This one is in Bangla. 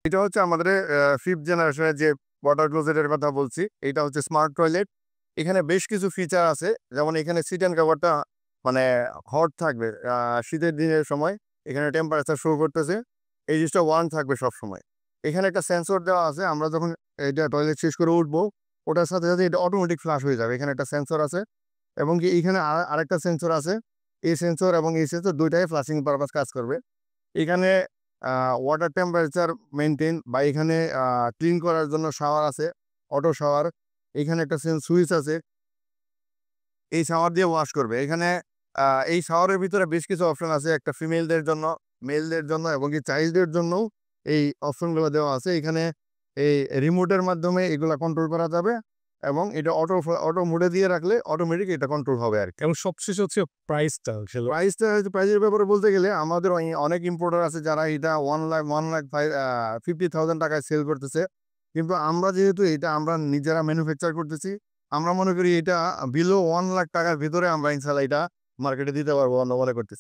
এটা হচ্ছে আমাদের 5th জেনারেশনের যে ওয়াটার ক্লোজেটের কথা বলছি। এটা হচ্ছে স্মার্ট টয়লেট। এখানে বেশ কিছু ফিচার আছে। যেমন এখানে সিট অ্যান্ড কভারটা মানে হট থাকবে। শীতের দিনের সময় এখানে টেম্পারেচার শো করতেছে। এই জিনিসটা অন থাকবে সবসময়। এখানে একটা সেন্সর দেওয়া আছে। আমরা যখন এটা টয়লেট শেষ করে উঠবো, ওটার সাথে, সাথে এটা অটোমেটিক ফ্লাশ হয়ে যাবে। এখানে একটা সেন্সর আছে এবং কি এখানে আরেকটা সেন্সর আছে। এই সেন্সর এবং এই সেন্সর ২ টাই ফ্লাশিং পারপাস কাজ করবে। এখানে ওয়াটার টেম্পারেচার মেইনটেইন বা এখানে ক্লিন করার জন্য শাওয়ার আছে, অটো শাওয়ার। এখানে একটা সুইচ আছে। এই শাওয়ার দিয়ে ওয়াশ করবে। এখানে আ এই শাওয়ারের ভিতরে বেশ কিছু অপশন আছে। একটা ফিমেলদের জন্য, মেলদের জন্য এবং কি চাইল্ডদের জন্যও এই অপশনগুলো দেওয়া আছে। এখানে এই রিমোটের মাধ্যমে এগুলা কন্ট্রোল করা যাবে এবং এটা অটো মোডে দিয়ে রাখলে অটোমেটিক এটা কন্ট্রোল হবে আরকি। এবং সবশেষে হচ্ছে প্রাইসটা আসলে প্রাইজের ব্যাপারে বলতে গেলে আমাদের অনেক ইম্পোর্টার আছে যারা এটা 1,50,000 টাকায় সেল করতেছে। কিন্তু আমরা যেহেতু এটা আমরা নিজেরা ম্যানুফ্যাকচার করতেছি, আমরা মনে করি এটা বিলো 1,00,000 টাকার ভিতরে আমরা ইনশাআল্লাহ এটা মার্কেটে দিতে পারবো বলে মনে করতেছি।